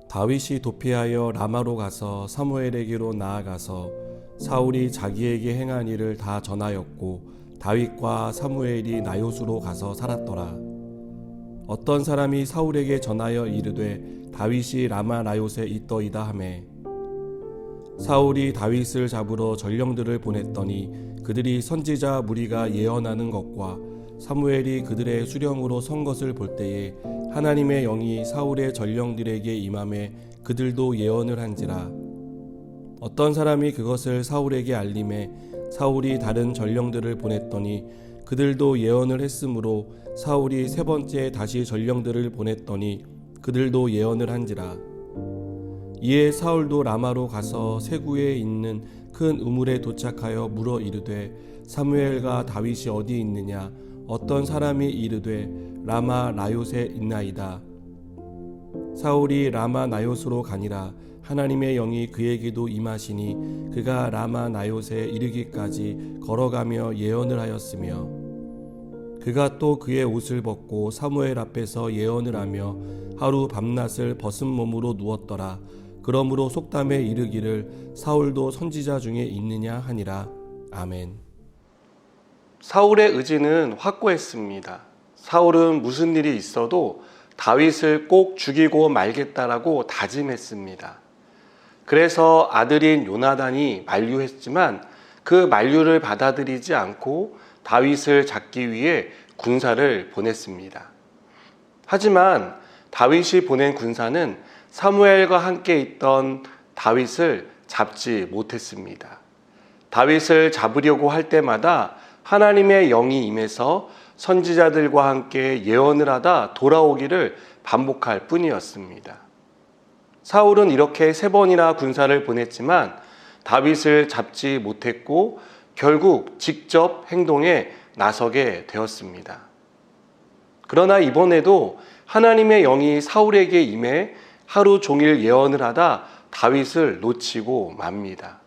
다윗이 도피하여 라마로 가서 사무엘에게로 나아가서 사울이 자기에게 행한 일을 다 전하였고 다윗과 사무엘이 나요스로 가서 살았더라. 어떤 사람이 사울에게 전하여 이르되 다윗이 라마 나요스에 있더이다 하매 사울이 다윗을 잡으러 전령들을 보냈더니 그들이 선지자 무리가 예언하는 것과 사무엘이 그들의 수령으로 선 것을 볼 때에 하나님의 영이 사울의 전령들에게 임하매 그들도 예언을 한지라. 어떤 사람이 그것을 사울에게 알림해 사울이 다른 전령들을 보냈더니 그들도 예언을 했으므로 사울이 세 번째 다시 전령들을 보냈더니 그들도 예언을 한지라. 이에 사울도 라마로 가서 세구에 있는 큰 우물에 도착하여 물어 이르되 사무엘과 다윗이 어디 있느냐? 어떤 사람이 이르되 라마 나요스에 있나이다. 사울이 라마 나요스로 가니라. 하나님의 영이 그에게도 임하시니 그가 라마 나요스에 이르기까지 걸어가며 예언을 하였으며 그가 또 그의 옷을 벗고 사무엘 앞에서 예언을 하며 하루 밤낮을 벗은 몸으로 누웠더라. 그러므로 속담에 이르기를 사울도 선지자 중에 있느냐 하니라. 아멘. 사울의 의지는 확고했습니다. 사울은 무슨 일이 있어도 다윗을 꼭 죽이고 말겠다라고 다짐했습니다. 그래서 아들인 요나단이 만류했지만 그 만류를 받아들이지 않고 다윗을 잡기 위해 군사를 보냈습니다. 하지만 다윗이 보낸 군사는 사무엘과 함께 있던 다윗을 잡지 못했습니다. 다윗을 잡으려고 할 때마다 하나님의 영이 임해서 선지자들과 함께 예언을 하다 돌아오기를 반복할 뿐이었습니다. 사울은 이렇게 3번이나 군사를 보냈지만 다윗을 잡지 못했고 결국 직접 행동에 나서게 되었습니다. 그러나 이번에도 하나님의 영이 사울에게 임해 하루 종일 예언을 하다 다윗을 놓치고 맙니다.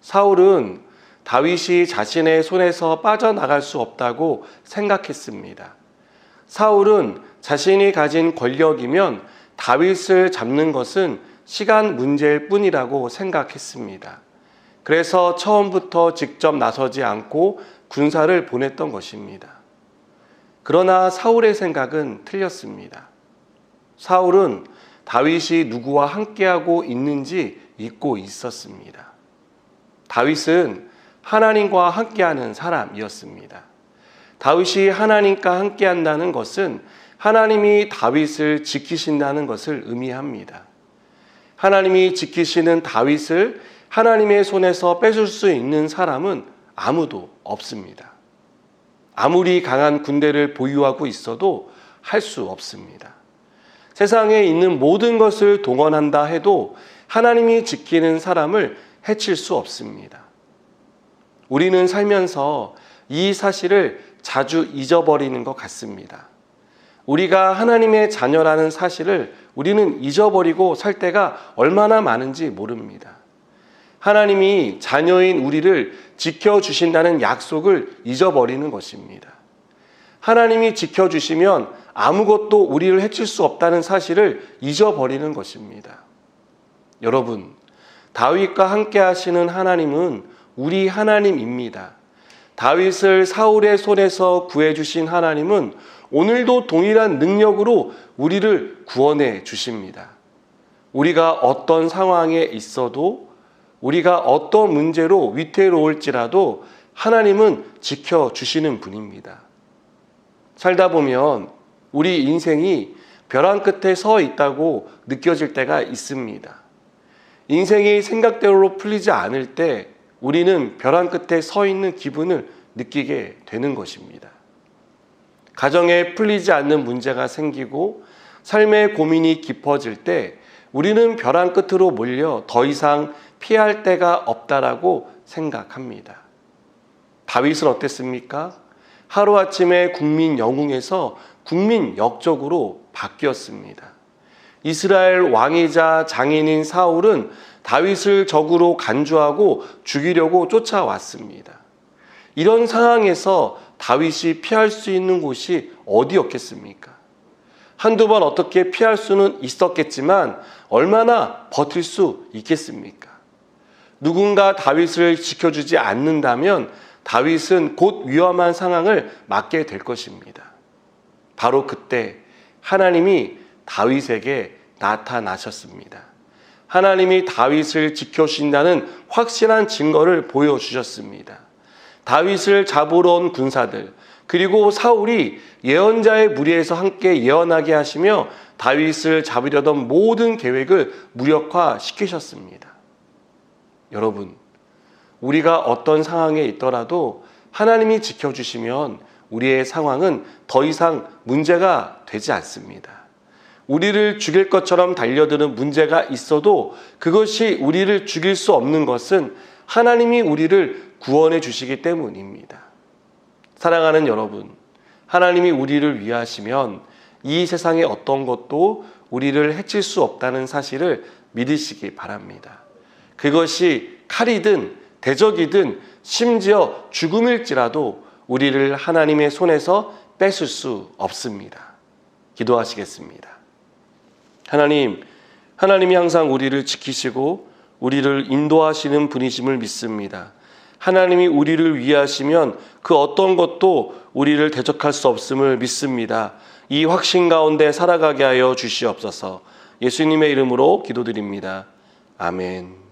사울은 다윗이 자신의 손에서 빠져나갈 수 없다고 생각했습니다. 사울은 자신이 가진 권력이면 다윗을 잡는 것은 시간 문제일 뿐이라고 생각했습니다. 그래서 처음부터 직접 나서지 않고 군사를 보냈던 것입니다. 그러나 사울의 생각은 틀렸습니다. 사울은 다윗이 누구와 함께하고 있는지 잊고 있었습니다. 다윗은 하나님과 함께하는 사람이었습니다. 다윗이 하나님과 함께한다는 것은 하나님이 다윗을 지키신다는 것을 의미합니다. 하나님이 지키시는 다윗을 하나님의 손에서 뺏을 수 있는 사람은 아무도 없습니다. 아무리 강한 군대를 보유하고 있어도 할 수 없습니다. 세상에 있는 모든 것을 동원한다 해도 하나님이 지키는 사람을 해칠 수 없습니다. 우리는 살면서 이 사실을 자주 잊어버리는 것 같습니다. 우리가 하나님의 자녀라는 사실을 우리는 잊어버리고 살 때가 얼마나 많은지 모릅니다. 하나님이 자녀인 우리를 지켜주신다는 약속을 잊어버리는 것입니다. 하나님이 지켜주시면 아무것도 우리를 해칠 수 없다는 사실을 잊어버리는 것입니다. 여러분, 다윗과 함께 하시는 하나님은 우리 하나님입니다. 다윗을 사울의 손에서 구해주신 하나님은 오늘도 동일한 능력으로 우리를 구원해 주십니다. 우리가 어떤 상황에 있어도 우리가 어떤 문제로 위태로울지라도 하나님은 지켜주시는 분입니다. 살다 보면 우리 인생이 벼랑 끝에 서 있다고 느껴질 때가 있습니다. 인생이 생각대로 풀리지 않을 때 우리는 벼랑 끝에 서 있는 기분을 느끼게 되는 것입니다. 가정에 풀리지 않는 문제가 생기고 삶의 고민이 깊어질 때 우리는 벼랑 끝으로 몰려 더 이상 피할 데가 없다라고 생각합니다. 다윗은 어땠습니까? 하루아침에 국민 영웅에서 국민 역적으로 바뀌었습니다. 이스라엘 왕이자 장인인 사울은 다윗을 적으로 간주하고 죽이려고 쫓아왔습니다. 이런 상황에서 다윗이 피할 수 있는 곳이 어디였겠습니까? 한두 번 어떻게 피할 수는 있었겠지만 얼마나 버틸 수 있겠습니까? 누군가 다윗을 지켜주지 않는다면 다윗은 곧 위험한 상황을 맞게 될 것입니다. 바로 그때 하나님이 다윗에게 나타나셨습니다. 하나님이 다윗을 지켜주신다는 확실한 증거를 보여주셨습니다. 다윗을 잡으러 온 군사들, 그리고 사울이 예언자의 무리에서 함께 예언하게 하시며 다윗을 잡으려던 모든 계획을 무력화시키셨습니다. 여러분, 우리가 어떤 상황에 있더라도 하나님이 지켜주시면 우리의 상황은 더 이상 문제가 되지 않습니다. 우리를 죽일 것처럼 달려드는 문제가 있어도 그것이 우리를 죽일 수 없는 것은 하나님이 우리를 구원해 주시기 때문입니다. 사랑하는 여러분, 하나님이 우리를 위하시면 이 세상의 어떤 것도 우리를 해칠 수 없다는 사실을 믿으시기 바랍니다. 그것이 칼이든 대적이든 심지어 죽음일지라도 우리를 하나님의 손에서 뺏을 수 없습니다. 기도하시겠습니다. 하나님이 항상 우리를 지키시고 우리를 인도하시는 분이심을 믿습니다. 하나님이 우리를 위하시면 그 어떤 것도 우리를 대적할 수 없음을 믿습니다. 이 확신 가운데 살아가게 하여 주시옵소서. 예수님의 이름으로 기도드립니다. 아멘.